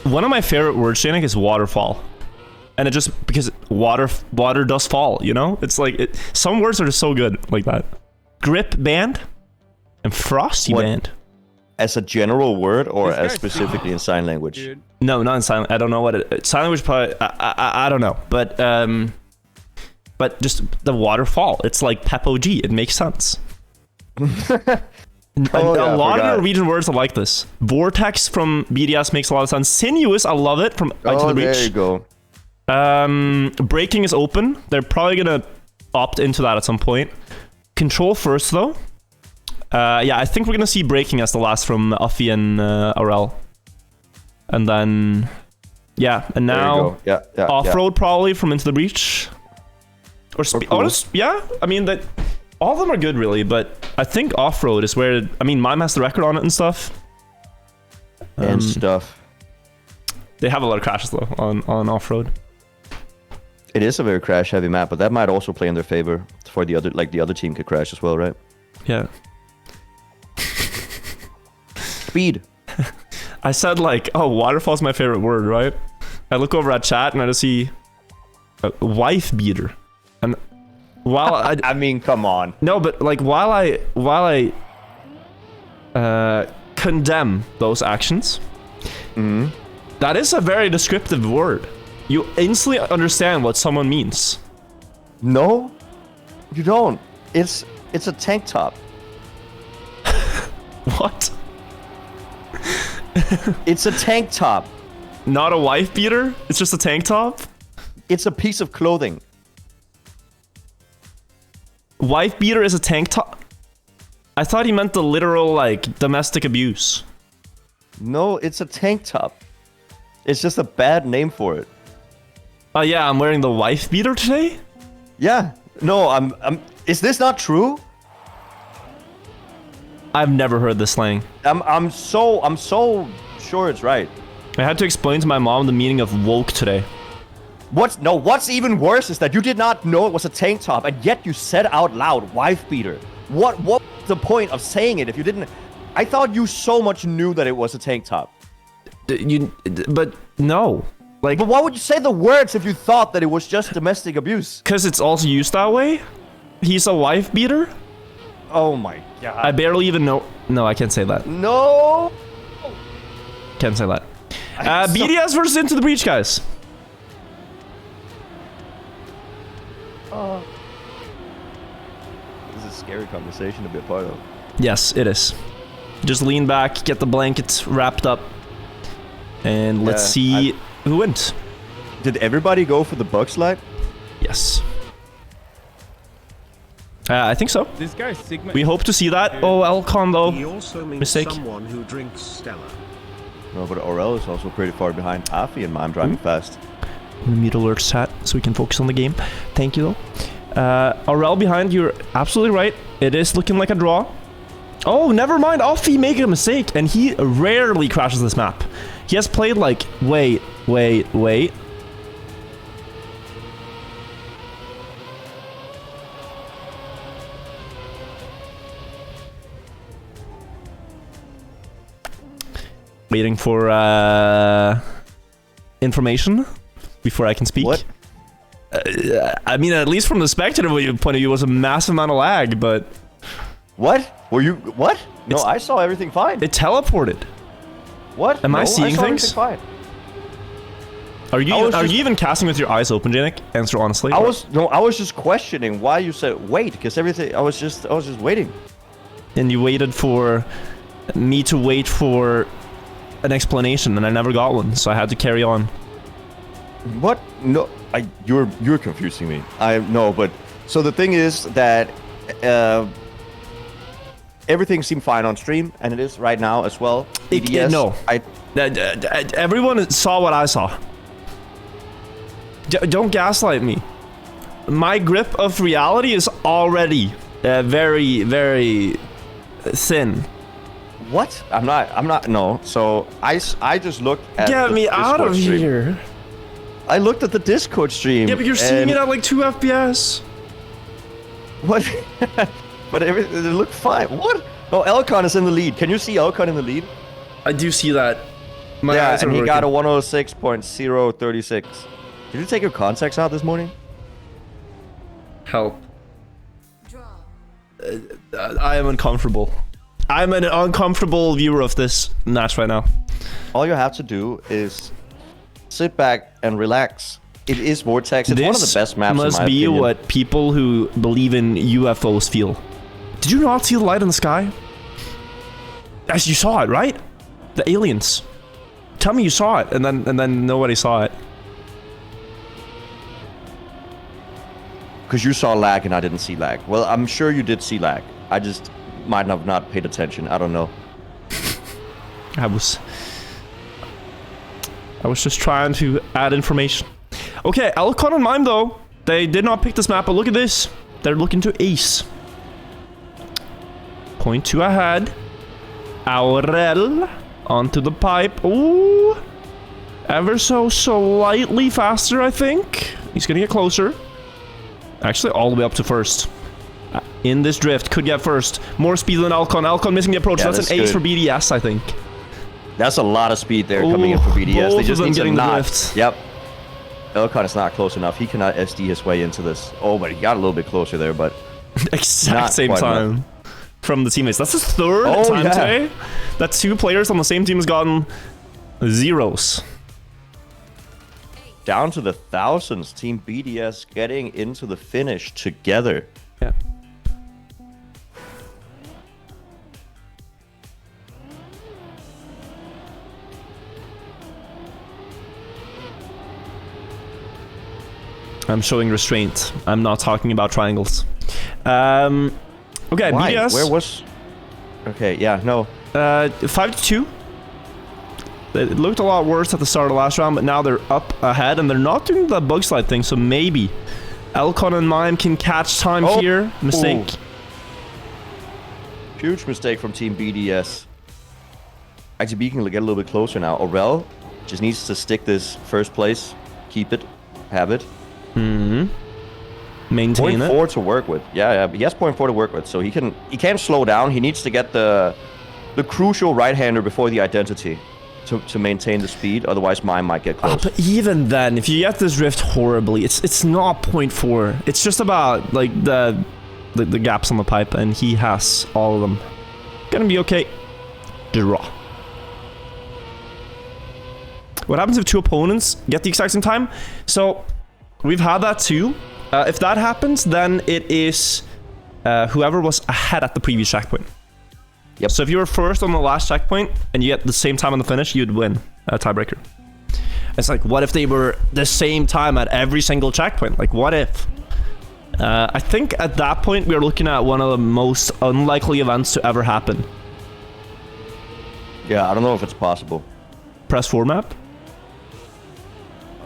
One of my favorite words, Jnic, is waterfall. And it just, because water does fall, you know? It's like, some words are just so good like that. Grip band and frosty band. As a general word or as specifically in sign language? Dude. No, not in sign. I don't know what it. Sign language probably. I don't know, but just the waterfall. It's like Pep-OG. It makes sense. A lot of Norwegian words are like this. Vortex from BDS makes a lot of sense. Sinuous, I love it from Out to the Breach. There you go. Braking is open. They're probably gonna opt into that at some point. Control first though. Yeah, I think we're gonna see braking as the last from Uffy and RL. And then, yeah, and now off-road probably from Into the Breach. Or yeah, I mean that. All of them are good really, but I think off-road is where, I mean, Mime has the record on it and stuff. And stuff. They have a lot of crashes though on off-road. It is a very crash-heavy map, but that might also play in their favor for the other, like the other team could crash as well, right? Yeah. Speed. I said like, oh, waterfall's my favorite word, right? I look over at chat and I just see a wife beater. And while I mean, come on. No, but like while I condemn those actions, that is a very descriptive word. You instantly understand what someone means. No, you don't. It's a tank top. What? It's a tank top. Not a wife beater? It's just a tank top? It's a piece of clothing. Wife beater is a tank top? I thought he meant the literal, like, domestic abuse. No, it's a tank top. It's just a bad name for it. Oh yeah, I'm wearing the wife beater today? Yeah. No, is this not true? I've never heard this slang. I'm so sure it's right. I had to explain to my mom the meaning of woke today. What's even worse is that you did not know it was a tank top, and yet you said out loud, wife beater. What was the point of saying it if you didn't? I thought you so much knew that it was a tank top. But no. Like, but why would you say the words if you thought that it was just domestic abuse? Because it's also used that way? He's a wife beater? Oh my god. I barely even know. No, I can't say that. No. Can't say that. BDS versus Into the Breach, guys. This is a scary conversation to be a part of. Yes, it is. Just lean back, get the blankets wrapped up, and let's see who wins. Did everybody go for the bug slide? Yes. I think so. This guy Sigma. We hope to see that. Oh, Elcon though. He also means mistake. Someone who drinks Stella. No, but Aurel is also pretty far behind Afi and Mime driving fast. Mute alert chat so we can focus on the game. Thank you though. Aurel behind, you're absolutely right. It is looking like a draw. Oh, never mind. Afi making a mistake, and he rarely crashes this map. He has played like wait. Waiting for information before I can speak. What? I mean, at least from the spectator point of view, it was a massive amount of lag, but... What? Were you... What? No, I saw everything fine. It teleported. What? Am I seeing things? Fine. Are you even casting with your eyes open, Jnic? Answer honestly. I was just questioning why you said wait, because everything... I was just waiting. And you waited for me to wait for an explanation, and I never got one, so I had to carry on. What? No, you're confusing me. No, but so the thing is that everything seemed fine on stream, and it is right now as well. BDS, no, everyone saw what I saw. Don't gaslight me. My grip of reality is already very, very thin. What? I'm not. No. So I just looked at. Get me out of here. I looked at the Discord stream. Yeah, but you're seeing it at like 2 FPS. What? But it looked fine. What? Oh, Elcon is in the lead. Can you see Elcon in the lead? I do see that. My yeah, eyes are and he working. got a 106.036. Did you take your contacts out this morning? Help. I am uncomfortable. I'm an uncomfortable viewer of this match right now. All you have to do is sit back and relax. It is Vortex. It's one of the best maps in my must be opinion. what people who believe in UFOs feel. Did you not see the light in the sky? As you saw it, right? The aliens. Tell me you saw it, and then nobody saw it. Because you saw lag and I didn't see lag. Well, I'm sure you did see lag. I just might have not paid attention. I don't know. I was just trying to add information. Okay, Elcon and Mime though, they did not pick this map, but look at this. They're looking to ace. 0.2 ahead. Aurel onto the pipe. Ooh. Ever so slightly faster, I think. He's gonna get closer. Actually, all the way up to first. In this drift, could get first. More speed than Elcon. Elcon missing the approach. Yeah, that's an ace for BDS, I think. That's a lot of speed there coming in for BDS. Both They just of them need to getting the not. drift. Yep. Elcon is not close enough. He cannot SD his way into this. Oh, but he got a little bit closer there, but Exact not same quite time enough. from the teammates. That's his third Oh, time yeah. today that two players on the same team has gotten zeros. Down to the thousands. Team BDS getting into the finish together. Yeah. I'm showing restraint. I'm not talking about triangles. Okay, Why? BDS. Where was... Okay, yeah, no. 5-2. It looked a lot worse at the start of the last round, but now they're up ahead, and they're not doing the bug slide thing, so maybe Elcon and Mime can catch time here. Mistake. Huge mistake from Team BDS. ITB can get a little bit closer now. Aurel just needs to stick this first place. Keep it. Have it. Maintain it. 0.4 to work with. Yeah, he has 0.4 to work with, so he can't slow down. He needs to get the crucial right-hander before the identity to maintain the speed. Otherwise, Mime might get close. But even then, if you get this drift horribly, it's not 0.4. It's just about like the gaps on the pipe, and he has all of them. Gonna be okay. Draw. What happens if two opponents get the exact same time? So we've had that too. If that happens, then it is whoever was ahead at the previous checkpoint. Yep. So if you were first on the last checkpoint and you get the same time on the finish, you'd win a tiebreaker. It's like, what if they were the same time at every single checkpoint? Like, what if? I think at that point, we are looking at one of the most unlikely events to ever happen. Yeah, I don't know if it's possible. Press 4 map?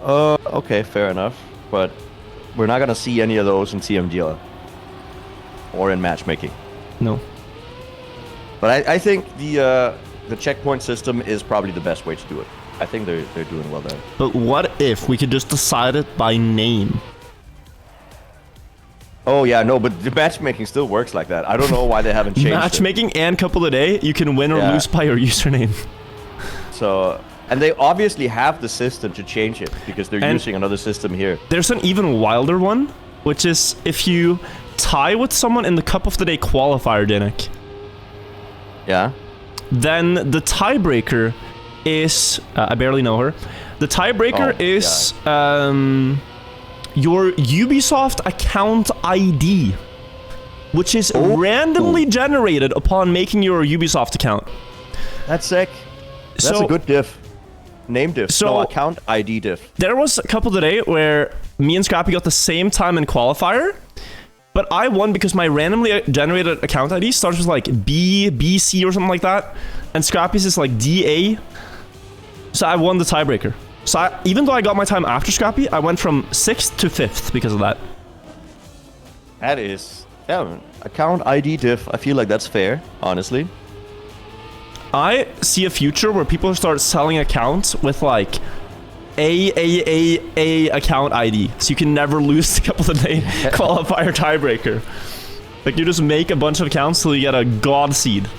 Okay, fair enough. But we're not gonna see any of those in TMGL or in matchmaking. No. But I think the checkpoint system is probably the best way to do it. I think they're doing well there. But what if we could just decide it by name? Oh yeah, no, but the matchmaking still works like that. I don't know why they haven't changed Matchmaking and couple of day, you can win or Yeah. lose by your username. it. So, and they obviously have the system to change it because they're And- using another system here. There's an even wilder one, which is if you tie with someone in the Cup of the Day qualifier, Jnic, Yeah. then the tiebreaker is... I barely know her. The tiebreaker Oh, is your Ubisoft account ID, which is randomly generated upon making your Ubisoft account. That's sick. That's So- a good diff. Name diff. So- No, account ID diff. There was a couple today where me and Scrappy got the same time in qualifier, but I won because my randomly generated account ID starts with like BC or something like that, and Scrappy's is like DA. So I won the tiebreaker. So even though I got my time after Scrappy, I went from 6th to 5th because of that. That is... Yeah, account ID diff. I feel like that's fair, honestly. I see a future where people start selling accounts with like A account ID, so you can never lose the couple of day qualifier tiebreaker. Like you just make a bunch of accounts till you get a god seed.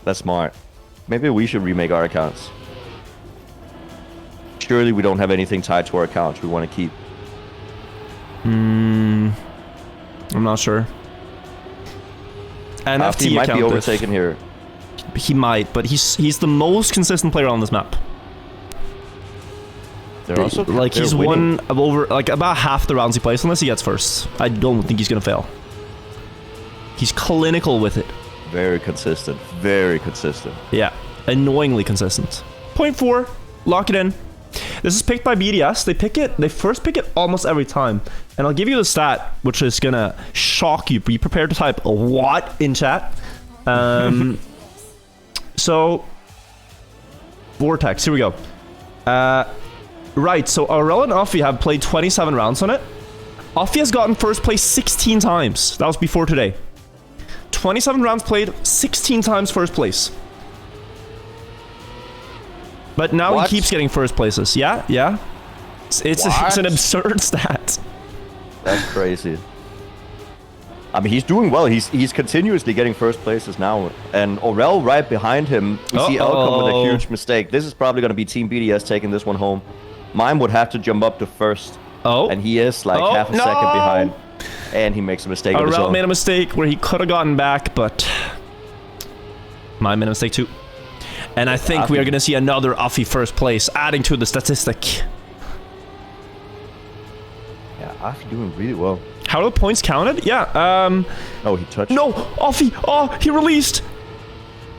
That's smart. Maybe we should remake our accounts. surely we don't have anything tied to our accounts we want to keep. I'm not sure. NFT he might account be overtaken here. He might, but he's the most consistent player on this map. They're also like they're he's winning. won over like about half the rounds he plays unless he gets first. I don't think he's gonna fail. He's clinical with it. Very consistent. Very consistent. Yeah, annoyingly consistent. 0.4, lock it in. This is picked by BDS. They first pick it almost every time. And I'll give you the stat, which is gonna shock you. Be prepared to type a what in chat. So, Vortex, here we go. Right, so Aurel and Offie have played 27 rounds on it. Offie has gotten first place 16 times. That was before today. 27 rounds played, 16 times first place. But now What? he keeps getting first places. Yeah, yeah. It's an absurd stat. That's crazy. I mean, he's doing well. He's continuously getting first places now. And Aurel right behind him. We see Elcom with a huge mistake. This is probably going to be Team BDS taking this one home. Mime would have to jump up to first. Oh. And he is like half a second behind. And he makes a mistake of his Aurel own. made a mistake where he could have gotten back, but Mime made a mistake too. And I think we are going to see another Offie first place, adding to the statistic. Yeah, Offie doing really well. How are the points counted? Yeah, Oh, he touched. No! Offie! Oh, he released!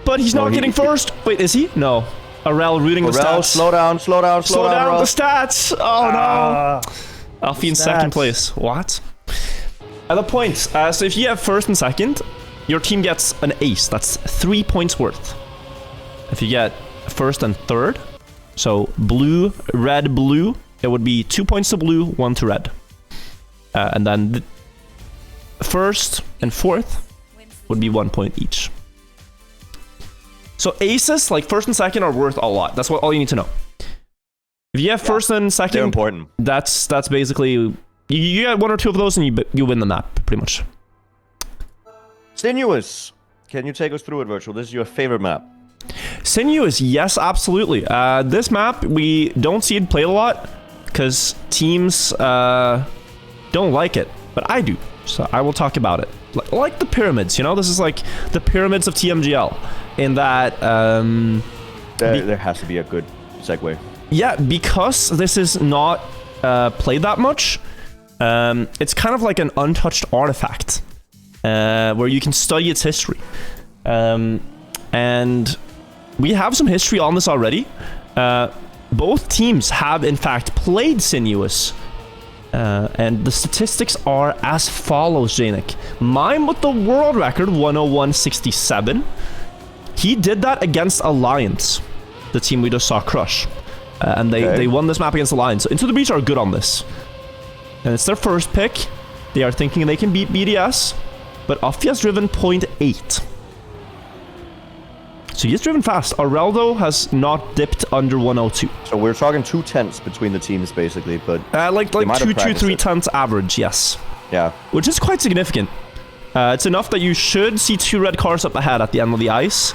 But he's not getting first! Wait, is he? No. Aurel rooting the Aurel, stats. slow down, slow down, Slow down Aurel. the stats! Oh no! Offie in second stats. place. What? At the points, so if you have first and second, your team gets an ace. That's 3 points worth. If you get first and third, so blue, red, blue, it would be 2 points to blue, 1 to red. And then first and fourth would be 1 point each. So aces, like first and second, are worth a lot. That's all you need to know. If you have first and second, They're important. That's basically you get 1 or 2 of those and you win the map pretty much. Sinuous. Can you take us through it, Virtual? This is your favorite map. Sinuous, yes, absolutely. This map, we don't see it played a lot because teams don't like it, but I do. So I will talk about it. Like the pyramids, you know? This is like the pyramids of TMGL in that... There has to be a good segue. Yeah, because this is not played that much, it's kind of like an untouched artifact where you can study its history. And we have some history on this already. Both teams have, in fact, played Sinuous. And the statistics are as follows, Jnic. Mime with the world record, 101.67. He did that against Alliance, the team we just saw crush. And they won this map against Alliance. So Into the Breach are good on this. And it's their first pick. They are thinking they can beat BDS. But Offie has driven 0.8. So he's driven fast. Aurel, though, has not dipped under 102. So we're talking 2 tenths between the teams, basically, but... like 2-3 tenths average, yes. Yeah. Which is quite significant. It's enough that you should see 2 red cars up ahead at the end of the ice.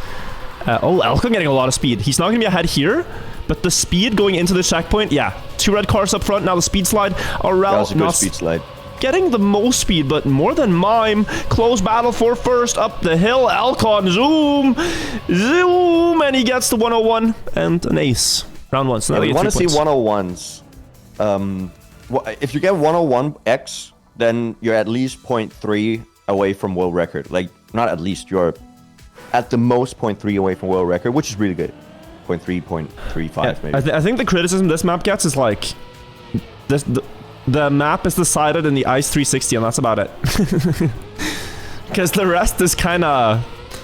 Elcom getting a lot of speed. He's not going to be ahead here, but the speed going into the checkpoint, yeah. 2 red cars up front, now the speed slide. Aurel, That was a good speed slide. Getting the most speed, but more than Mime. Close battle for first up the hill. Elcon, zoom, and he gets the 101 and an ace. Round 1. So now Yeah, we want to see 101s. 101s. If you get 101x, then you're at least 0.3 away from world record. Like, not at least, you're at the most 0.3 away from world record, which is really good. 0.3, 0.35 maybe. I think the criticism this map gets is like the map is decided in the ice 360, and that's about it. Because the rest is kind of,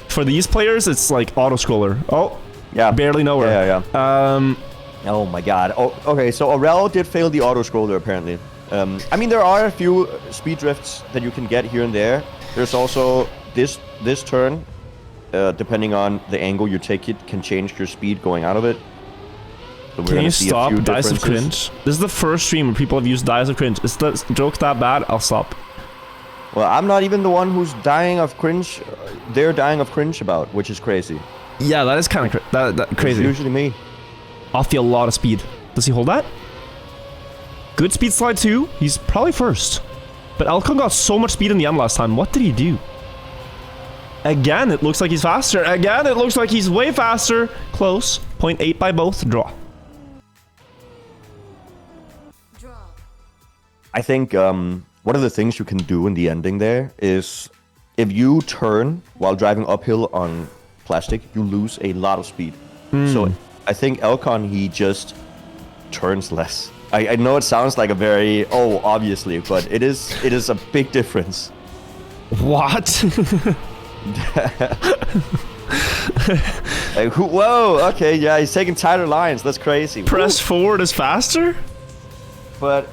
for these players, it's like auto scroller. Oh, yeah, barely nowhere. Yeah. Oh my god. Oh, okay, so Aurel did fail the auto scroller apparently. I mean, there are a few speed drifts that you can get here and there. There's also this turn, depending on the angle you take it, can change your speed going out of it. So can you stop Dice of Cringe? This is the first stream where people have used Dice of Cringe. Is the joke that bad? I'll stop. Well, I'm not even the one who's dying of cringe. They're dying of cringe about, which is crazy. Yeah, that is kind of crazy. It's usually me. Offie a lot of speed. Does he hold that? Good speed slide too. He's probably first. But Elcon got so much speed in the end last time. What did he do? Again, it looks like he's faster. Again, it looks like he's way faster. Close. 0.8 by both. Draw. I think one of the things you can do in the ending there is if you turn while driving uphill on plastic, you lose a lot of speed. So I think Elcon, he just turns less. I know it sounds like a very, obviously, but it is a big difference. What? Whoa, okay, yeah, he's taking tighter lines. That's crazy. Press forward is faster? But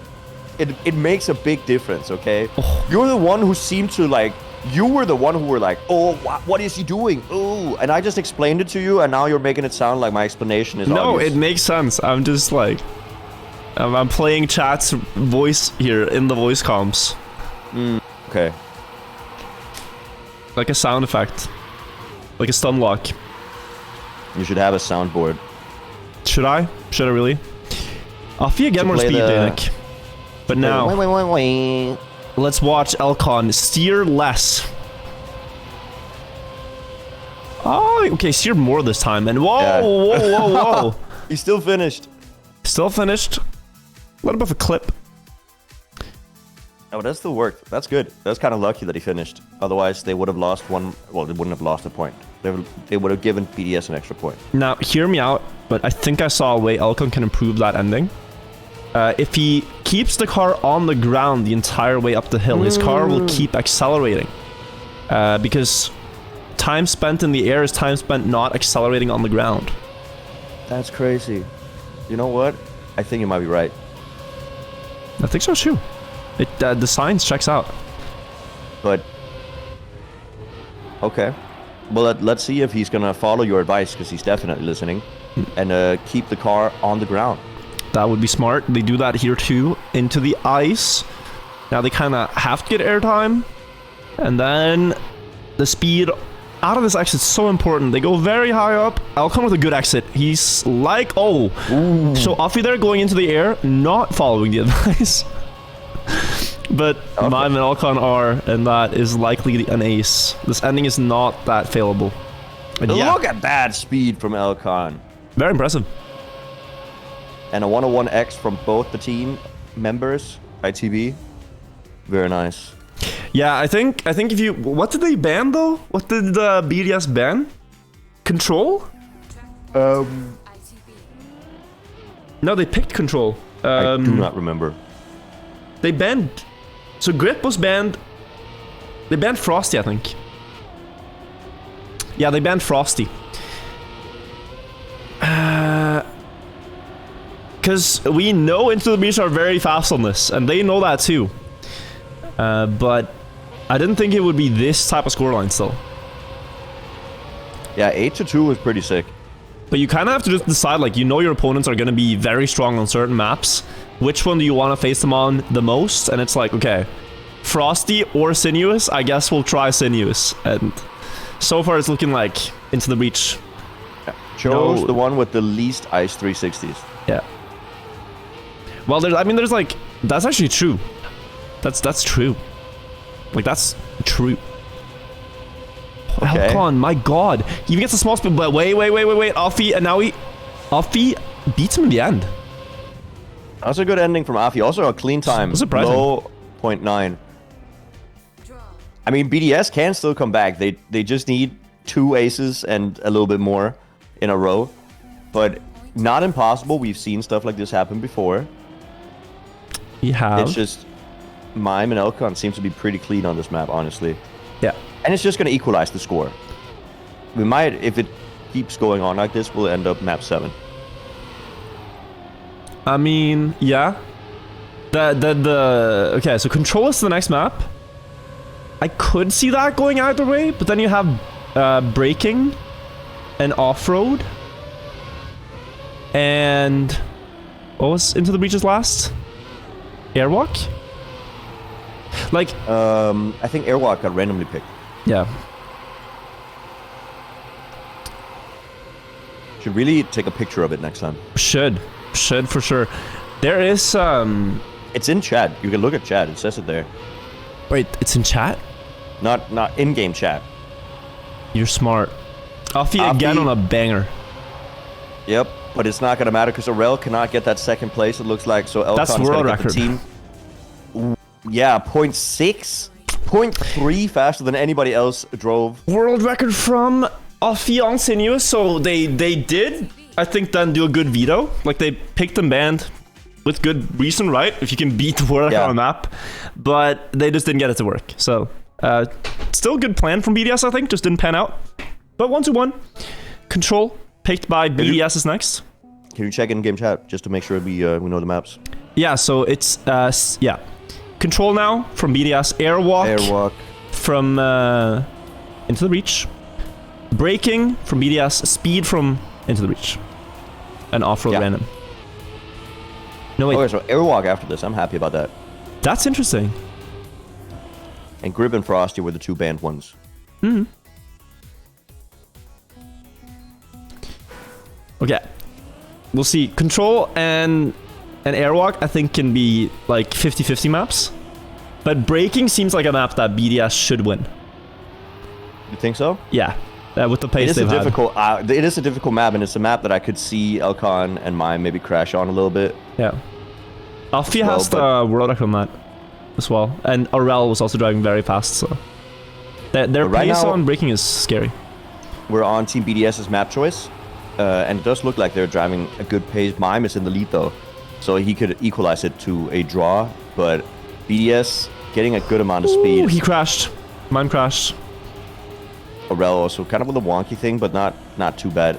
it makes a big difference, okay? You're the one who seemed to, like, you were the one who were like, oh, what is he doing? Oh, and I just explained it to you, and now you're making it sound like my explanation is No, obvious. it makes sense. I'm just like... I'm playing chat's voice here in the voice comms. Okay. Like a sound effect. Like a stun lock. You should have a soundboard. Should I? Should I really? Offie again more play speed, the- Jnic. But now, Wait. let's watch Elcon steer less. Oh, okay, steer more this time. And whoa, Yeah. whoa. He's still finished. Still finished. A little bit of a clip. Oh, that still worked. That's good. That's kind of lucky that he finished. Otherwise, they would have lost one. Well, they wouldn't have lost a point. They would have given BDS an extra point. Now, hear me out, but I think I saw a way Elcon can improve that ending. If he keeps the car on the ground the entire way up the hill, his car will keep accelerating. Because time spent in the air is time spent not accelerating on the ground. That's crazy. You know what? I think you might be right. I think so too. The science checks out. But okay. Well, let's see if he's gonna follow your advice, because he's definitely listening, and keep the car on the ground. That would be smart. They do that here too, into the ice. Now they kind of have to get airtime, and then the speed out of this exit is so important. They go very high up. I'll come with a good exit. He's like, so Offie there going into the air, not following the advice. But Mime and Elcon are, and that is likely an ace. This ending is not that failable. And Look at that speed from Elcon. Very impressive. And a 101X from both the team members, ITV. Very nice. Yeah, I think if you... What did they ban, though? What did the BDS ban? Control? No, they picked Control. I do not remember. They banned... So Grip was banned... They banned Frosty, I think. Yeah, they banned Frosty. Because we know Into the Breach are very fast on this, and they know that too. But I didn't think it would be this type of scoreline still. Yeah, 8-2 was pretty sick. But you kind of have to just decide, like, you know your opponents are going to be very strong on certain maps. Which one do you want to face them on the most? And it's like, okay, Frosty or Sinuous? I guess we'll try Sinuous. And so far it's looking like Into the Breach. Chose the one with the least ice 360s. Yeah. Well, there's like... That's actually true. That's true. Like, that's true. Okay. Elcon, my god. He even gets a small spin, but wait. Offie, and now Offie beats him in the end. That's a good ending from Afi. Also a clean time. Surprising. Low 0.9. I mean, BDS can still come back. They just need 2 aces and a little bit more in a row. But not impossible. We've seen stuff like this happen before. You have. It's just Mime and Elcon seems to be pretty clean on this map, honestly. Yeah. And it's just going to equalize the score. We might, if it keeps going on like this, we'll end up map 7. I mean, yeah. Okay, so Control is the next map. I could see that going either way, but then you have braking and off-road. And what was Into the Breach's last? Airwalk? Like, I think Airwalk got randomly picked. yeah. Should really take a picture of it next time. Should. Should for sure. There is It's in chat. You can look at chat. It says it there. Wait, it's in chat? Not in-game chat. You're smart. Offie again on a banger. Yep, but it's not gonna matter because Aurel cannot get that second place. It looks like so. That's Elcon's world gonna get record. the team. Yeah, 0.6, 0.3 faster than anybody else drove. World record from Offie on Sinuous. So they did, I think, then do a good veto. Like they picked and banned with good reason, right? If you can beat the world record on a map, but they just didn't get it to work. So still a good plan from BDS, I think, just didn't pan out. But 1-1. Control picked by BDS is next. Can you check in-game chat just to make sure we know the maps? Yeah, so it's Control now from BDS. Airwalk from Into the Reach. Braking from BDS. Speed from Into the Reach. And off-road random. No, wait. Okay, so Airwalk after this. I'm happy about that. That's interesting. And Grip and Frosty were the two banned ones. Mm-hmm. Okay. We'll see. Control and Airwalk, I think, can be like 50-50 maps. But Braking seems like a map that BDS should win. You think so? Yeah. With the pace they've had. It is a difficult map, and it's a map that I could see Elcon and Mime maybe crash on a little bit. Yeah. Alfie has the world record on that as well. And Aurel was also driving very fast, so... Their pace on Braking is scary. We're on Team BDS's map choice. And it does look like they're driving a good pace. Mime is in the lead, though. So he could equalize it to a draw. But BDS getting a good amount of speed. Ooh, he crashed. Mime crashed. Aurel also kind of with a wonky thing, but not too bad.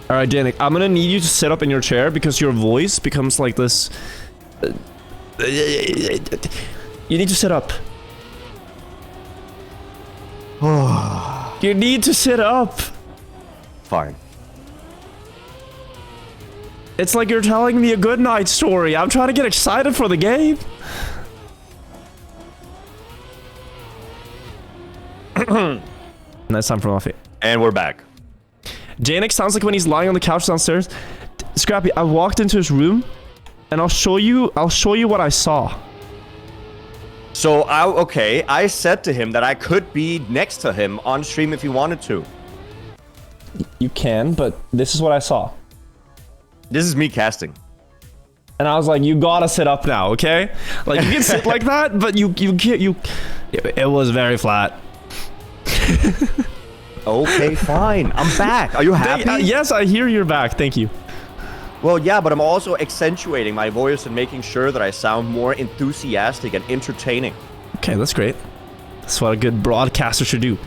All right, Jnic, I'm gonna need you to sit up in your chair because your voice becomes like this. You need to sit up. You need to sit up. Fine. It's like you're telling me a good night story. I'm trying to get excited for the game. Nice time from Offie. And we're back. Jnic sounds like when he's lying on the couch downstairs. Scrappy, I walked into his room, and I'll show you what I saw. So I said to him that I could be next to him on stream if he wanted to. You can, but this is what I saw. This is me casting. And I was like, you gotta sit up now, okay? Like, you can sit like that, but you can't, it was very flat. Okay, fine. I'm back. Are you happy? Yes, I hear you're back. Thank you. Well, yeah, but I'm also accentuating my voice and making sure that I sound more enthusiastic and entertaining. Okay, that's great. That's what a good broadcaster should do.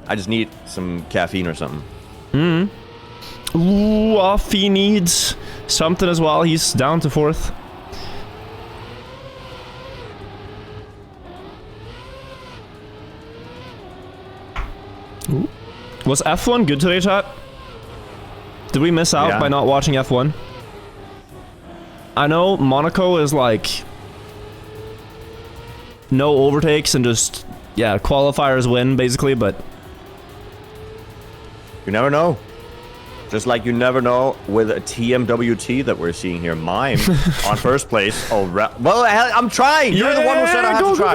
I just need some caffeine or something. Ooh, Offie needs something as well. He's down to 4th. Ooh. Was F1 good today, chat? Did we miss out by not watching F1? I know Monaco is like no overtakes and just qualifiers win basically, but you never know. Just like you never know with a TMWT that we're seeing here. Mime on first place. Oh, well, I'm trying. You're the one who said I have to try.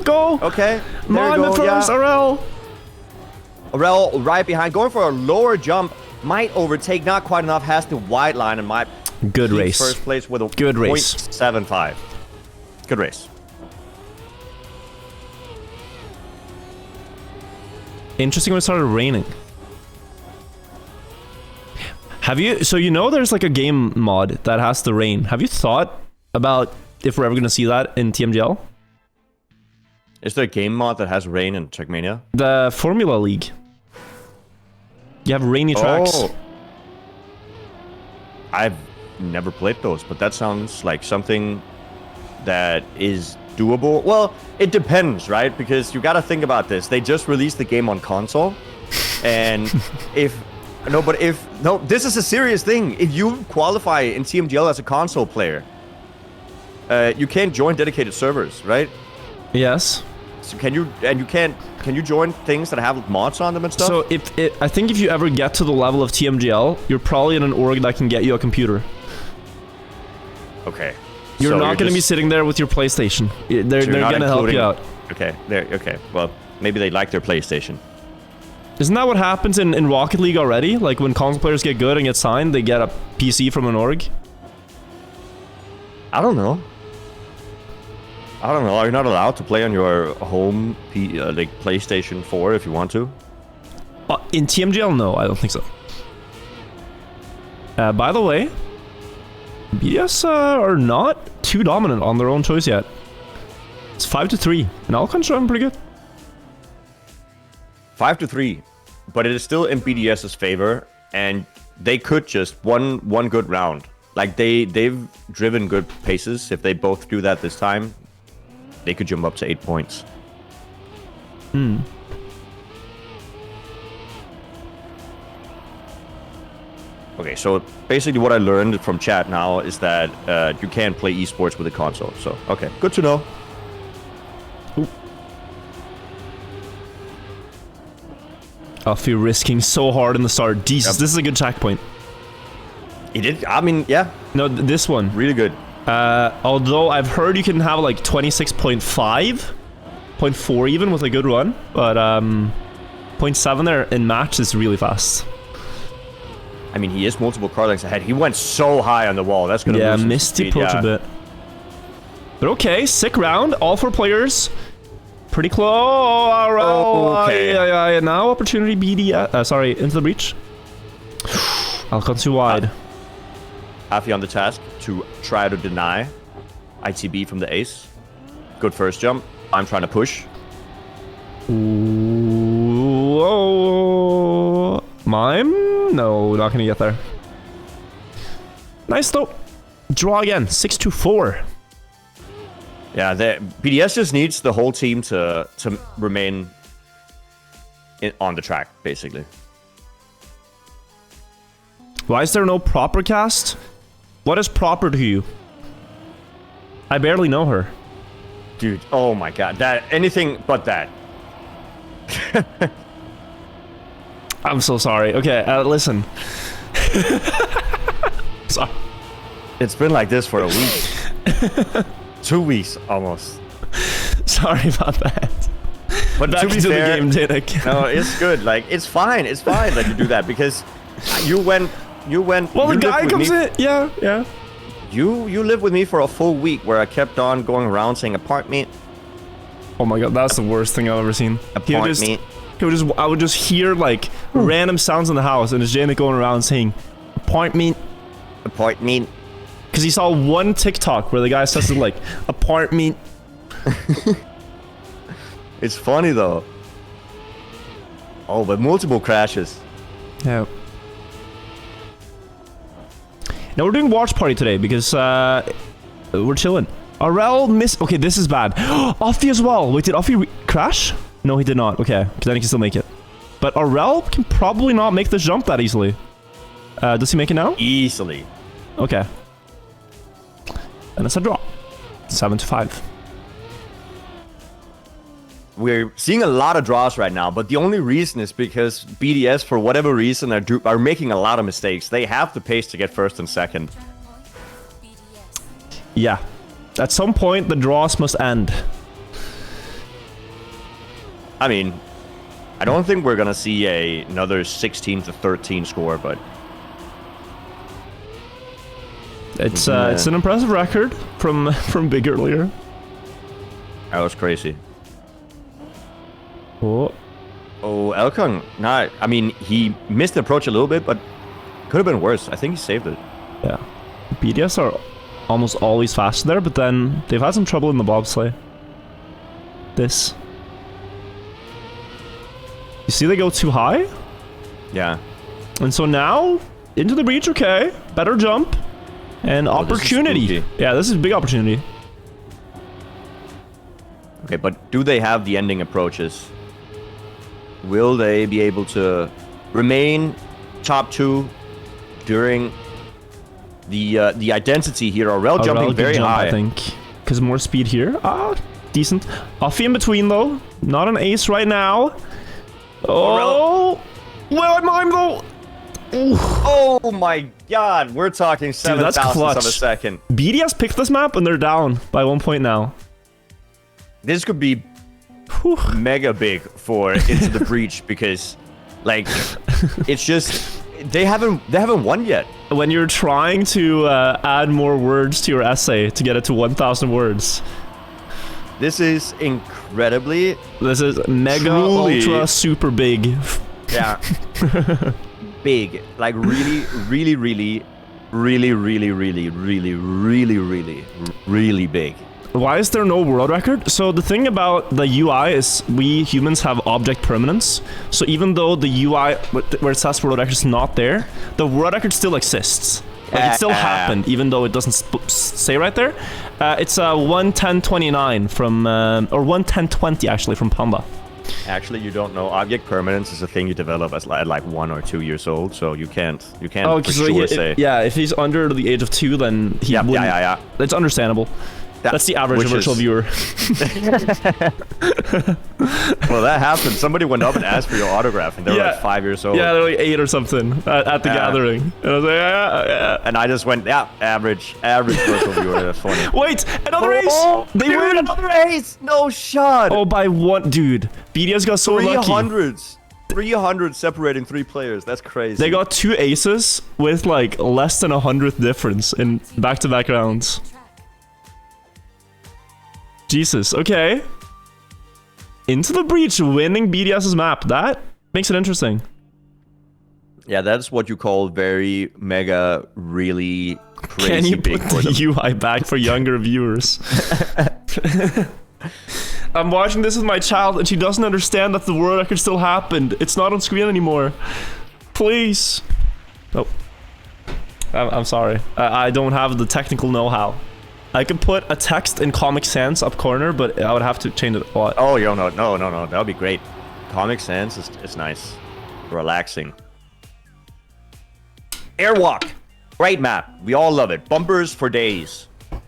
Go. Okay. Mime at first, Aurel. Aurel right behind, going for a lower jump. Might overtake, not quite enough. Has the wide line and might. Good race. First place with a good race. 0.75. Good race. Interesting when it started raining. Have you? So you know there's like a game mod that has the rain. Have you thought about if we're ever gonna see that in TMGL? Is there a game mod that has rain in Trackmania? The Formula League. You have rainy tracks. Oh. I've never played those, but that sounds like something that is doable. Well, it depends, right? Because you got to think about this. They just released the game on console, and this is a serious thing. If you qualify in TMGL as a console player, you can't join dedicated servers, right? Yes. So can you join things that have mods on them and stuff? So I think if you ever get to the level of TMGL, you're probably in an org that can get you a computer. Okay. You're not going to be sitting there with your PlayStation. They're going to help you out. Okay. Okay. Well, maybe they like their PlayStation. Isn't that what happens in Rocket League already? Like when console players get good and get signed, they get a PC from an org? I don't know. Are you not allowed to play on your home like PlayStation 4 if you want to? In TMGL, no, I don't think so. By the way, BDS are not too dominant on their own choice yet. It's 5-3, and Alcon's showing pretty good. 5-3, but it is still in BDS's favor, and they could just one good round. Like they've driven good paces. If they both do that this time, they could jump up to 8 points. Okay, so basically what I learned from chat now is that you can't play esports with a console. So, okay, good to know. I feel risking so hard in the start. Jesus, This is a good checkpoint. He did, I mean, yeah. No, this one. Really good. Although I've heard you can have like 26.5, 0.4 even with a good run, but 0.7 there in match is really fast. I mean, he is multiple car lengths ahead. He went so high on the wall. That's gonna lose missed the approach a bit. But okay, sick round. All 4 players. Pretty close. Okay. Now opportunity BD. Sorry, into the breach. Alcon too wide. Afi on the task to try to deny ITB from the ace. Good first jump. I'm trying to push. Ooh, whoa. Mime? No, not gonna get there. Nice though. Draw again. 6-4. Yeah, BDS just needs the whole team to remain on the track, basically. Why is there no proper cast? What is proper to you? I barely know her. Dude, oh my god. That anything but that. I'm so sorry. Okay, listen. Sorry. It's been like this for a week. 2 weeks, almost. Sorry about that. But back to fair, the game, Jnic. No, it's good. Like, it's fine. It's fine that you do that because you went. Well, the guy comes in. Yeah. You lived with me for a full week where I kept on going around saying apartment. Oh my god, that's the worst thing I've ever seen. Apartment. I would just hear like random sounds in the house, and it's Jnic going around saying apartment. Because he saw one TikTok where the guy says it like apartment. It's funny though. Oh, but multiple crashes. Yeah. Now we're doing watch party today because we're chilling. Arel missed. Okay, this is bad. Offie as well. Wait, did Offie crash? No, he did not. Okay, then he can still make it. But Arel can probably not make this jump that easily. Does he make it now? Easily. Okay. And it's a draw. 7-5. We're seeing a lot of draws right now, but the only reason is because BDS, for whatever reason, are making a lot of mistakes. They have the pace to get first and second. Yeah. At some point, the draws must end. I mean, I don't think we're gonna see another 16-13 score, but it's an impressive record from Big earlier. That was crazy. Oh, Elkong. Nah, I mean, he missed the approach a little bit, but could have been worse. I think he saved it. Yeah. BDS are almost always fast there, but then they've had some trouble in the bobsleigh. This. You see they go too high? Yeah. And so now, into the breach, okay. Better jump. And opportunity. Yeah, this is a big opportunity. Okay, but do they have the ending approaches? Will they be able to remain top 2 during the identity here? Arel jumping very high. I think. Because more speed here. decent. Offie in between, though. Not an ace right now. Oh! Well, I mime, though! Ooh. Oh my god, we're talking 7,000ths of a second. BDS picked this map, and they're down by 1 point now. This could be mega big for Into the Breach because, like, it's just they haven't won yet. When you're trying to add more words to your essay to get it to 1,000 words. This is incredibly. This is mega, ultra, super big. Yeah. Big. Like really, really, really, really, really, really, really, really, really, really big. Why is there no world record? So the thing about the UI is we humans have object permanence. So even though the UI where it says world record is not there, the world record still exists. Like it still happened, even though it doesn't say right there. It's 11029 from, or 11020 actually from Panda. Actually, you don't know. Object permanence is a thing you develop as like 1 or 2 years old, so you can't oh, for sure say. Yeah, if he's under the age of 2, then he wouldn't. Yeah. It's understandable. That's the average virtual viewer. Well, that happened. Somebody went up and asked for your autograph, and they were like 5 years old. Yeah, they're like 8 or something at the gathering. And I was like, yeah. And I just went, average virtual viewer. That's funny. Wait, another ace! They win! Another ace! No shot! Oh, by one, dude. BDS got so lucky. 300 separating 3 players. That's crazy. They got 2 aces with like less than 100th difference in back-to-back rounds. Jesus, okay. Into the Breach, winning BDS's map. That makes it interesting. Yeah, that's what you call very mega, really crazy Can you big put the UI back for younger viewers? I'm watching this with my child and she doesn't understand that the world record still happened. It's not on screen anymore. Please. Oh. I'm sorry. I don't have the technical know-how. I could put a text in Comic Sans up corner, but I would have to change it a lot. Oh, no. That would be great. Comic Sans is nice. Relaxing. Airwalk. Great map. We all love it. Bumpers for days. A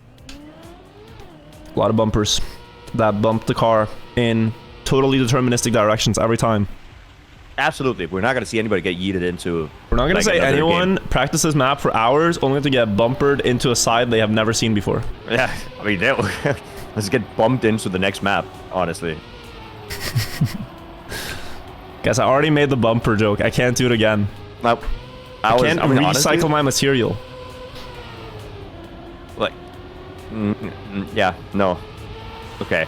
lot of bumpers that bump the car in totally deterministic directions every time. Absolutely. We're not going to see anybody get yeeted into. We're not going to say anyone practices map for hours only to get bumpered into a side they have never seen before. Yeah, I mean, let's get bumped into the next map, honestly. Guys, I already made the bumper joke. I can't do it again. Nope. I can't recycle honestly, my material. Like, yeah, no. Okay.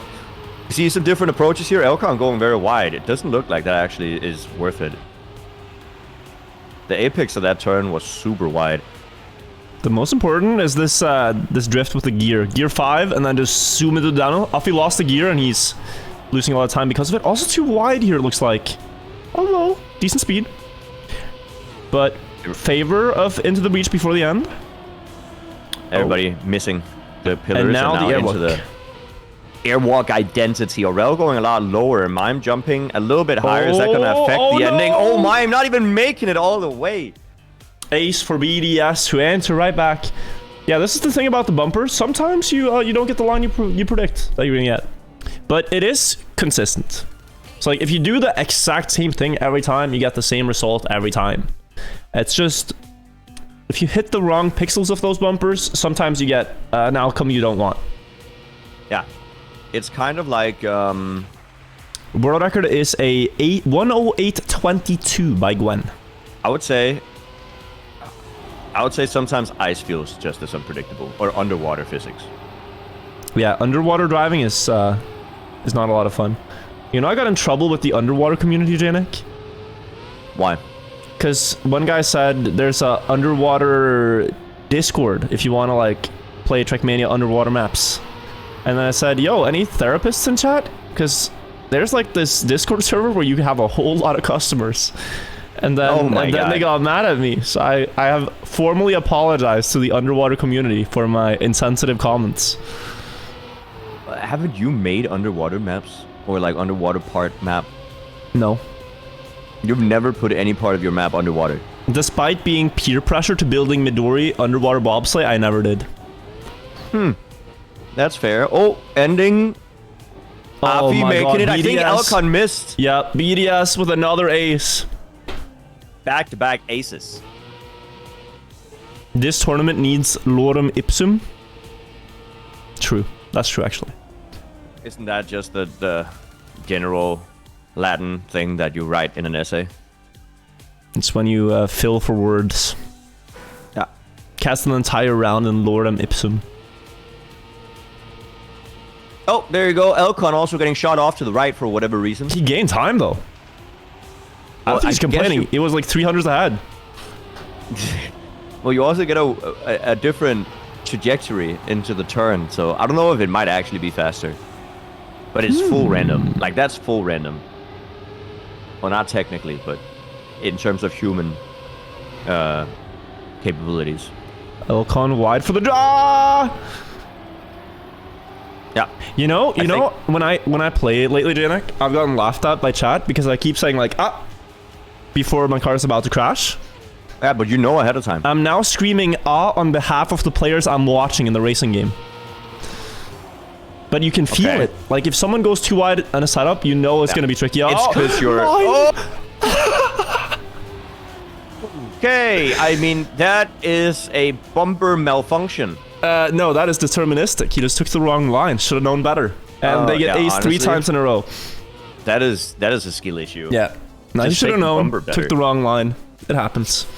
You see some different approaches here. Elcon going very wide. It doesn't look like that actually is worth it. The apex of that turn was super wide. The most important is this this drift with the gear. Gear 5 and then just zoom into the downhill. Afi lost the gear and he's losing a lot of time because of it. Also too wide here, it looks like. Although, decent speed. But favor of Into the Breach before the end. Everybody missing the pillars and now the into the airwalk identity. Aurel going a lot lower. Mime jumping a little bit higher. Is that going to affect the ending? Oh, Mime not even making it all the way. Ace for BDS to enter right back. Yeah, this is the thing about the bumpers. Sometimes you don't get the line you predict that you're going to get. But it is consistent. So like if you do the exact same thing every time, you get the same result every time. It's just if you hit the wrong pixels of those bumpers, sometimes you get an outcome you don't want. Yeah. It's kind of like world record is a 108.22 by Gwen. I would say sometimes ice feels just as unpredictable, or underwater physics. Yeah, underwater driving is not a lot of fun. You know, I got in trouble with the underwater community, Jnic. Why? Because one guy said there's a underwater Discord if you want to like play Trackmania underwater maps. And then I said, yo, any therapists in chat? Because there's like this Discord server where you have a whole lot of customers. And then, then they got mad at me. So I have formally apologized to the underwater community for my insensitive comments. Haven't you made underwater maps? Or like underwater part map? No. You've never put any part of your map underwater? Despite being peer pressure to building Midori underwater bobsleigh, I never did. That's fair. Oh, ending Oh Afi my making god, it. I think BDS. Elcon missed. Yeah, BDS with another ace. Back-to-back aces. This tournament needs lorem ipsum. True. That's true, actually. Isn't that just the general Latin thing that you write in an essay? It's when you fill for words. Yeah. Cast an entire round in lorem ipsum. Oh, there you go. Elcon also getting shot off to the right for whatever reason. He gained time, though. I don't think he's complaining. It was like 300s ahead. Well, you also get a different trajectory into the turn, so I don't know if it might actually be faster. But it's full random. Like, that's full random. Well, not technically, but in terms of human capabilities. Elcon wide for the draw. Yeah. You know, when I play lately, Jnic, I've gotten laughed at by chat because I keep saying like before my car is about to crash. Yeah, but you know ahead of time. I'm now screaming on behalf of the players I'm watching in the racing game. But you can feel it. Like if someone goes too wide on a setup, you know it's gonna be tricky. It's because you're. Okay, I mean that is a bumper malfunction. No, that is deterministic. He just took the wrong line. Should have known better. And they get ace 3 times in a row. That is a skill issue. Yeah. No, you should have known. Took the wrong line. It happens.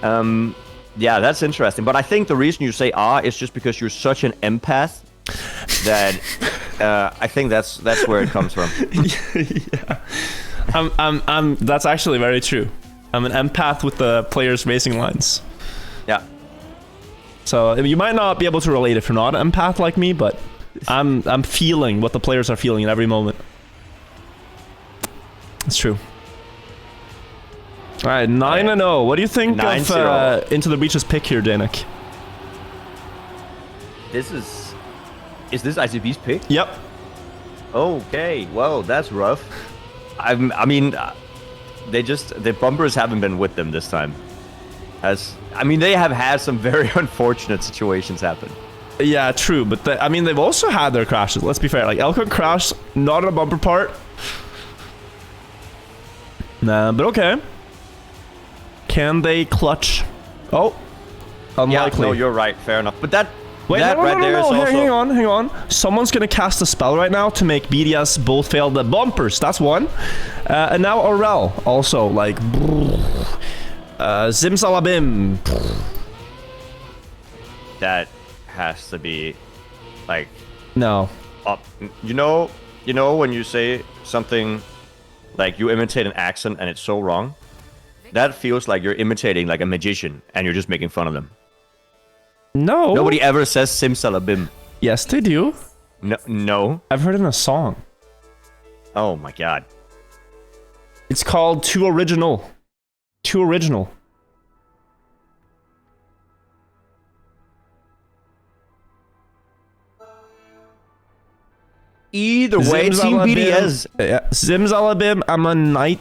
Yeah, that's interesting. But I think the reason you say is just because you're such an empath that I think that's where it comes from. Yeah. That's actually very true. I'm an empath with the players' racing lines. Yeah. So you might not be able to relate if you're not an empath like me, but I'm feeling what the players are feeling at every moment. It's true. All right, 9-0. What do you think of Into the Breach's pick here, Jnic? Is this ICB's pick? Yep. Okay. Well, that's rough. I mean, the bumpers haven't been with them this time. I mean, they have had some very unfortunate situations happen. Yeah, true. But they've also had their crashes. Let's be fair. Like Elcon crashed, not on a bumper part. Nah, but okay. Can they clutch? Oh, unlikely. Yeah, no, you're right. Fair enough. But that Wait, that no, right there is also... Hang on. Someone's gonna cast a spell right now to make BDS both fail the bumpers. That's one. And now Aurel also like Zimzalabim. That has to be like No. up. You know when you say something like you imitate an accent and it's so wrong? That feels like you're imitating like a magician and you're just making fun of them. No. Nobody ever says simsalabim. Yes, they do. No. I've heard it in a song. Oh my god. It's called Too Original. Too Original. Either way, Team BDS. Yeah. Zimzalabim, I'm a night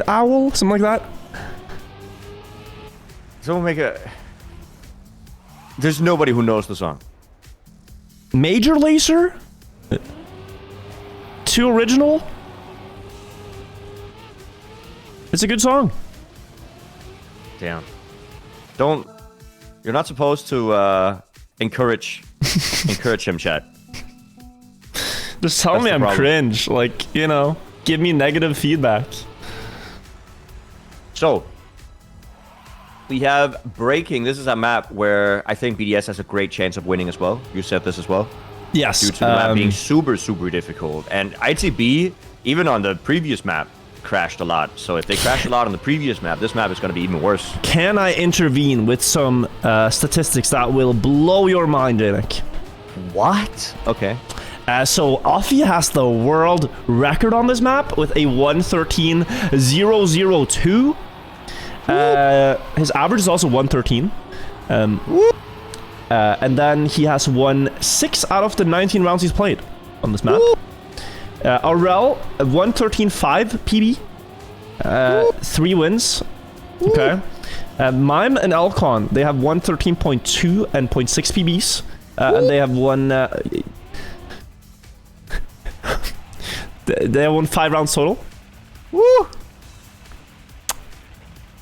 owl? Something like that? Someone make a... There's nobody who knows the song. Major Laser? Too Original? It's a good song. Damn. Don't... You're not supposed to encourage him, chat. Just tell me I'm cringe. Like, you know, give me negative feedback. So, we have Breaking. This is a map where I think BDS has a great chance of winning as well. You said this as well. Yes. Due to the map being super, super difficult. And ITB, even on the previous map, crashed a lot. So if they crashed a lot on the previous map, this map is going to be even worse. Can I intervene with some statistics that will blow your mind, Jnic? What? Okay. So Afi has the world record on this map with a 113.002. His average is also 113. And then he has won 6 out of the 19 rounds he's played on this map. Aurel, 113.5 PB. 3 wins. Okay. Mime and Elcon, they have 113.2 and 0.6 PBs. And they have won... They won 5 rounds total. Woo!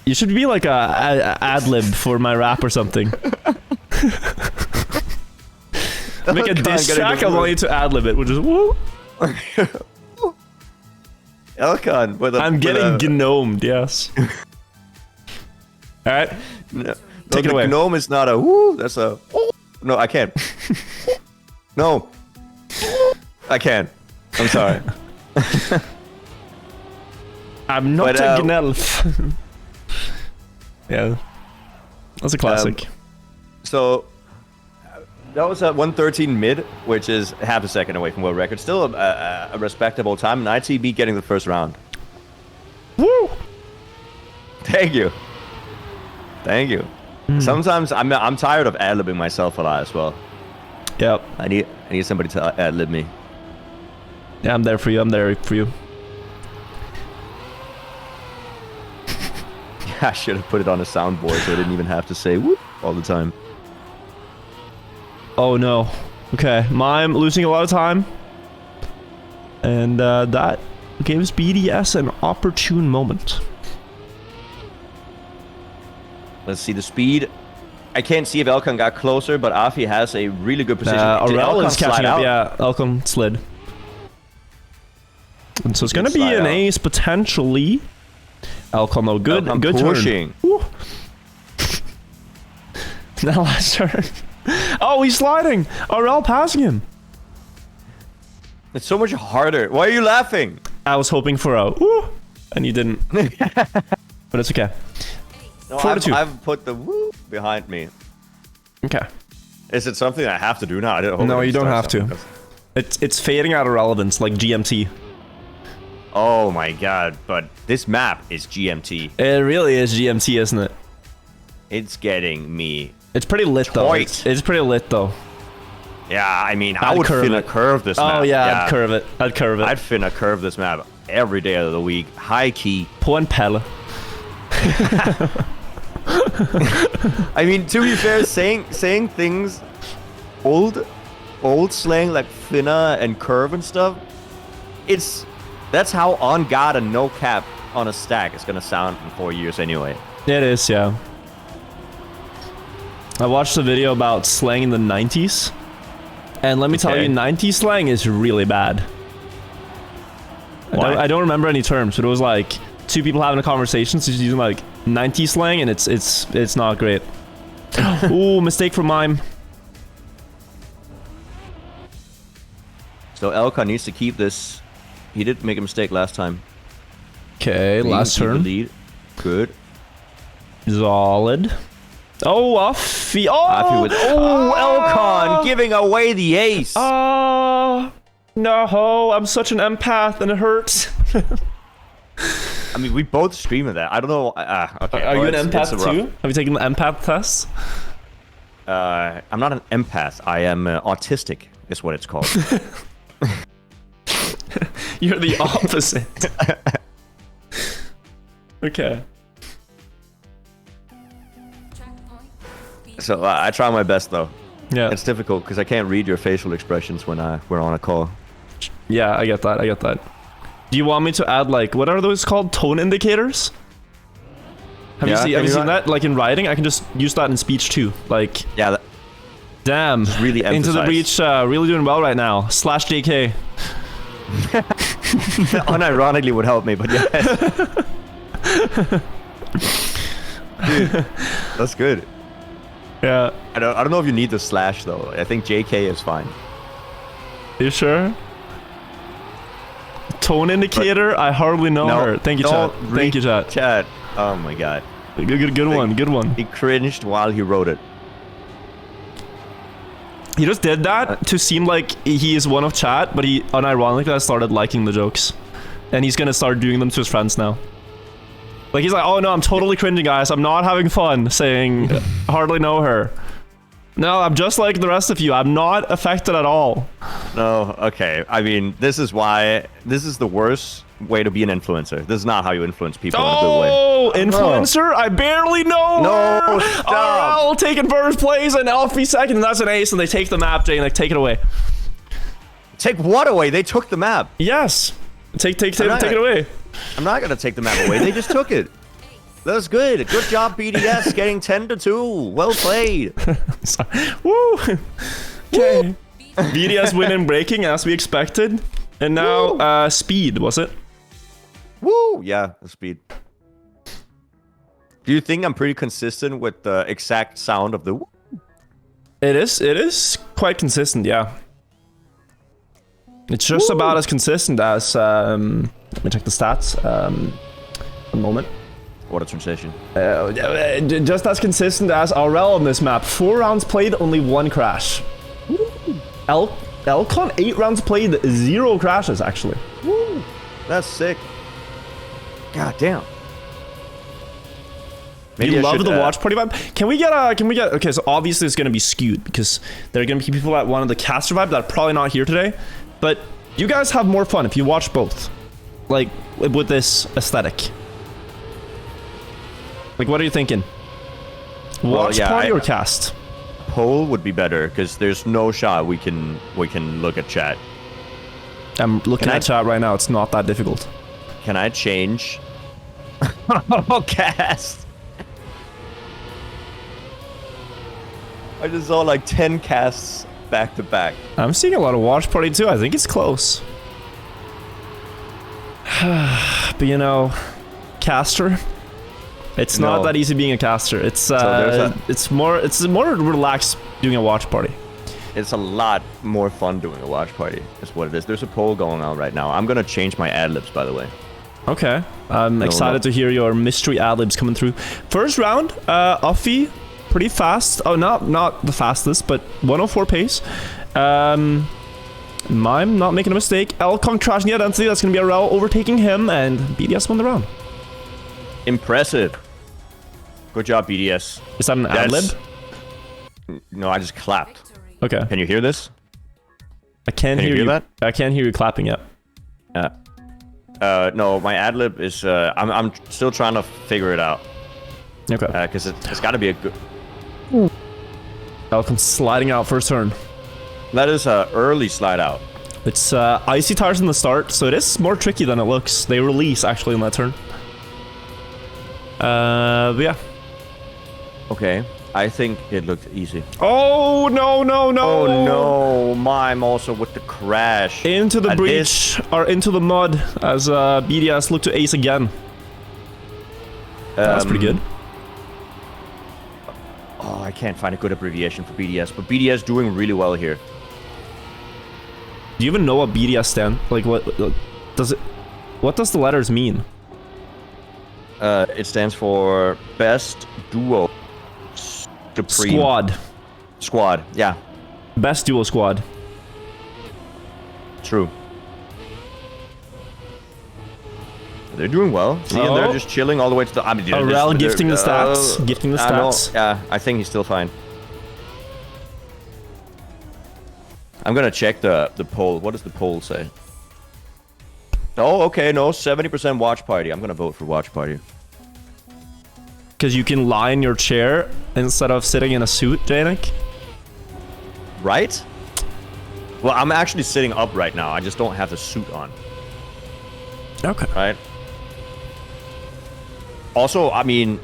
You should be like a ad lib for my rap or something. Make a diss track. I want you to ad lib it, which is woo. Elkan with a. I'm getting gnomed. Yes. All right. No, Take it away. Gnome is not a woo. That's a. No, I can't. No. I can't. I'm sorry. I'm not a gnelf. Yeah. That's a classic. So that was at 113 mid, which is half a second away from world record. Still a respectable time. And ITB getting the first round. Woo! Thank you. Thank you. Sometimes I'm tired of ad-libbing myself a lot as well. Yep. I need somebody to ad-lib me. Yeah, I'm there for you. I'm there for you. I should have put it on a soundboard so I didn't even have to say whoop all the time. Oh no. Okay, Mime losing a lot of time. And that gives BDS an opportune moment. Let's see the speed. I can't see if Elkan got closer, but Afi has a really good position. Aurel is catching up. Yeah, Elkan slid. And so it's going to be an ace potentially. Elkan though, good pushing. Turn. Now last turn. Oh, he's sliding. Aurel passing him. It's so much harder. Why are you laughing? I was hoping for a woo, and you didn't. But it's okay. No, I've put the woo behind me. Okay. Is it something I have to do now? No, you don't have to. It's fading out of relevance, like GMT. Oh my god, but this map is GMT. It really is GMT, isn't it? It's getting me. It's pretty lit though. It's pretty lit though. Yeah, I mean, I would finna curve this map. Oh yeah, I'd curve it. I'd finna curve this map every day of the week. High key. På en pelle. I mean, to be fair, saying things old slang like finna and curve and stuff, that's how on God and no cap on a stack is gonna sound in 4 years anyway. It is, yeah. I watched a video about slang in the 90s, and let me tell you, 90s slang is really bad. I don't remember any terms, but it was like two people having a conversation, so just using like 90s slang, and it's not great. Ooh, mistake from Mime. So Elkan needs to keep this. He did make a mistake last time. Okay, last turn. Lead. Good. Solid. Oh, Afi. Oh, Elkan giving away the ace. Oh, no. I'm such an empath, and it hurts. I mean, we both scream at that. I don't know. Okay. Are you an empath too? Have you taken the empath test? I'm not an empath. I am autistic, is what it's called. You're the opposite. Okay. So I try my best though. Yeah. It's difficult because I can't read your facial expressions when we're on a call. Yeah, I get that. I get that. Do you want me to add like what are those called? Tone indicators? Have you seen that? Like in writing, I can just use that in speech too. Like yeah. Damn. Really emphasize. Into the breach. Really doing well right now. /JK. Unironically would help me, but yeah. Dude, that's good. Yeah. I don't know if you need the slash though. I think JK is fine. You sure? Tone indicator? I hardly know her. Thank you, chat. Thank you, chat. Chat. Oh my god. Good one. Good one. He cringed while he wrote it. He just did that to seem like he is one of chat, but he unironically started liking the jokes. And he's gonna start doing them to his friends now. Like he's like, oh no, I'm totally cringing, guys. I'm not having fun saying hardly know her. No, I'm just like the rest of you. I'm not affected at all. No, okay. I mean, this is the worst way to be an influencer. This is not how you influence people in a good way. Oh, influencer? I barely know her. No, stop. Oh, taking first place and Alfie second, and that's an ace, and they take the map, Jay, and they take it away. Take what away? They took the map. Yes. Take it away. I'm not gonna take the map away. They just took it. That's good. Good job, BDS, getting 10-2. Well played. Woo. Okay. BDS win in breaking as we expected, and now speed, was it? Woo! Yeah, the speed. Do you think I'm pretty consistent with the exact sound of the woo? It is quite consistent, yeah. It's just about as consistent as let me check the stats. A moment. What a transition. Just as consistent as RL on this map. 4 rounds played, only 1 crash. Elcon 8 rounds played, 0 crashes actually. Woo! That's sick. God damn. Maybe you love the watch party vibe. Can we get okay, so obviously it's gonna be skewed because there are gonna be people that wanted the caster vibe that are probably not here today. But you guys have more fun if you watch both. Like with this aesthetic. Like what are you thinking? Watch party or cast? Poll would be better because there's no shot we can look at chat. I'm looking at chat right now. It's not that difficult. Can I change? Cast. I just saw like 10 casts back to back. I'm seeing a lot of watch party too. I think it's close. But you know, caster. It's not that easy being a caster. It's more relaxed doing a watch party. It's a lot more fun doing a watch party. Is what it is. There's a poll going on right now. I'm gonna change my ad-libs, by the way. Okay. I'm excited to hear your mystery ad-libs coming through. First round, Uffy, pretty fast. Oh, not the fastest, but 104 pace. Mime not making a mistake. Elcon crashing the identity. That's gonna be RL overtaking him, and BDS won the round. Impressive. Good job, BDS. Is that an ad-lib? No, I just clapped. Okay. Can you hear this? I can't hear that. I can't hear you clapping yet. No, my ad-lib is, I'm still trying to figure it out. Okay. Because it's got to be a good... Elcon sliding out first turn. That is a early slide out. It's icy tires in the start, so it is more tricky than it looks. They release, actually, in that turn. But yeah. Okay. I think it looked easy. Oh, no. Oh, no. Mime also with the crash. Into the breach, or into the mud, as BDS look to ace again. That's pretty good. Oh, I can't find a good abbreviation for BDS, but BDS doing really well here. Do you even know what BDS stands? Like, what does it... What does the letters mean? It stands for Best Duo Supreme. Squad, yeah. Best Duo Squad. True. They're doing well. See, and they're just chilling all the way to the... I mean, Arel gifting the stats. Gifting the stats. Yeah, I think he's still fine. I'm gonna check the poll. What does the poll say? Oh, okay, no, 70% watch party. I'm gonna vote for watch party. Because you can lie in your chair instead of sitting in a suit, Jnic? Right? Well, I'm actually sitting up right now. I just don't have the suit on. Okay. Right? Also, I mean,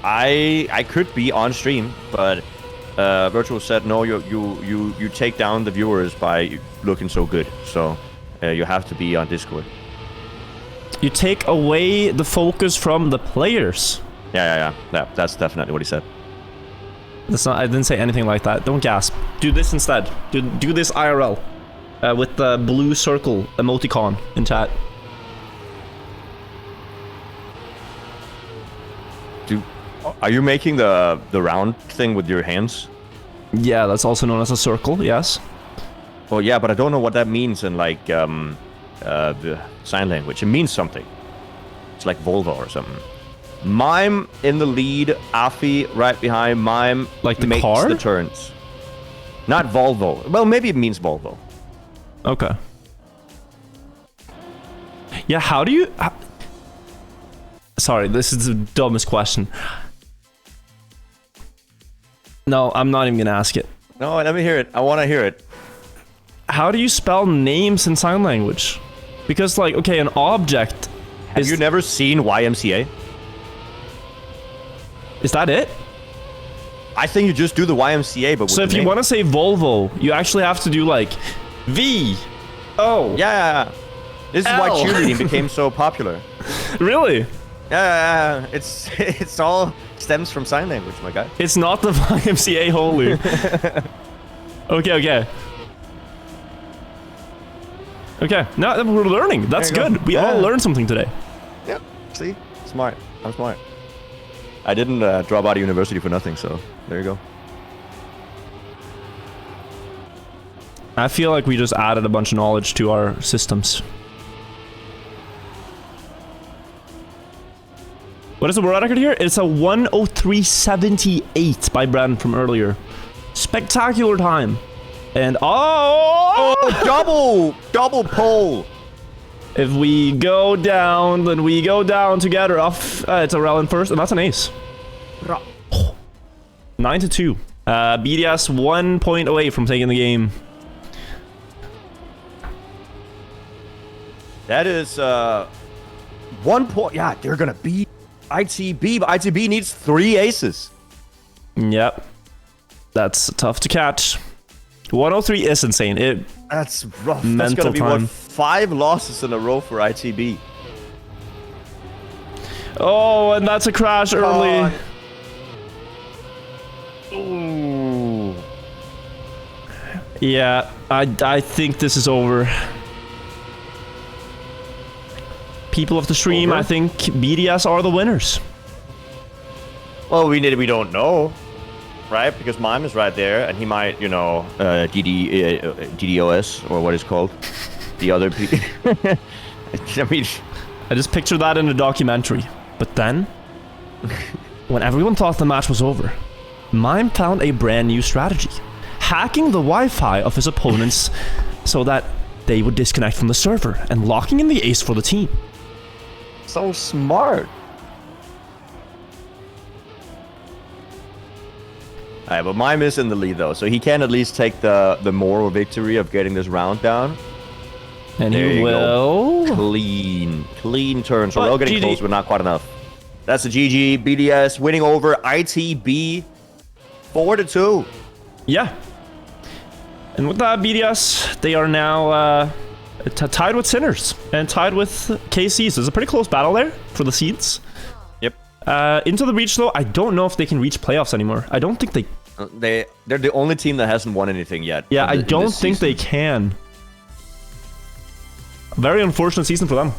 I could be on stream, but Virtual said no. You take down the viewers by looking so good. So you have to be on Discord. You take away the focus from the players. Yeah. That's definitely what he said. That's not. I didn't say anything like that. Don't gasp. Do this instead. Do this IRL with the blue circle emoticon in chat. Are you making the round thing with your hands? Yeah, that's also known as a circle. Yes. Well, yeah, but I don't know what that means in like the sign language. It means something. It's like Volvo or something. Mime in the lead, Afi right behind. Mime like the makes car? the turns. Not Volvo. Well, maybe it means Volvo. Okay. Yeah, how do you... Sorry, this is the dumbest question. No, I'm not even gonna ask it. No, let me hear it. I want to hear it. How do you spell names in sign language? Because, like, okay, an object... Have you never seen YMCA? Is that it? I think you just do the YMCA, but with So if you want to say Volvo, you actually have to do, like, V. O. Yeah. This is why L. cheerleading became so popular. Really? Yeah. It's all stems from sign language, my guy. It's not the YMCA wholly. Okay. Okay, now we're learning. That's good. We all learned something today. Yep. See? Smart. I'm smart. I didn't drop out of university for nothing, so there you go. I feel like we just added a bunch of knowledge to our systems. What is the world record here? It's a 1:03.78 by Brandon from earlier. Spectacular time. And double pole. If we go down, then we go down together. Off. It's a Rel in first, and that's an ace. 9-2. BDS 1 point away from taking the game. That is 1 point. Yeah, they're gonna beat ITB, but ITB needs 3 aces. Yep. That's tough to catch. 103 is insane. That's rough. That's gonna be what, 5 losses in a row for ITB. Oh, and that's a crash early. Ooh. Yeah, I think this is over. People of the stream, I think BDS are the winners. Well, we don't know, right? Because Mime is right there, and he might, you know, DDoS or what it's called, the other people. I mean, I just pictured that in a documentary. But then, when everyone thought the match was over, Mime found a brand new strategy: hacking the Wi-Fi of his opponents so that they would disconnect from the server and locking in the ace for the team. So smart. Alright, but Mime is in the lead though, so he can at least take the moral victory of getting this round down. And there he will... Clean turn. So we're getting close, but not quite enough. That's a GG. BDS winning over ITB 4-2. Yeah. And with that, BDS, they are now tied with Sinners and tied with KC. So it's a pretty close battle there for the seeds. Yep. Into the reach, though, I don't know if they can reach playoffs anymore. I don't think they... They're the only team that hasn't won anything yet. Yeah, I don't think they can. Very unfortunate season for them.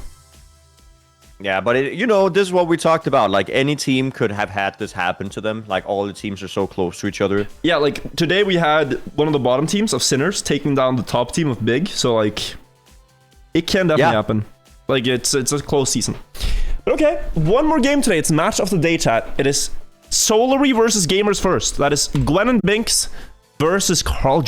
Yeah, but you know, this is what we talked about. Like, any team could have had this happen to them. Like, all the teams are so close to each other. Yeah, like, today we had one of the bottom teams of Sinners taking down the top team of Big. So, like, it can definitely happen. Like, it's a close season. But okay, one more game today. It's match of the day, chat. It is Solary versus Gamers First. That is Gwen and Binks versus Carl Jr.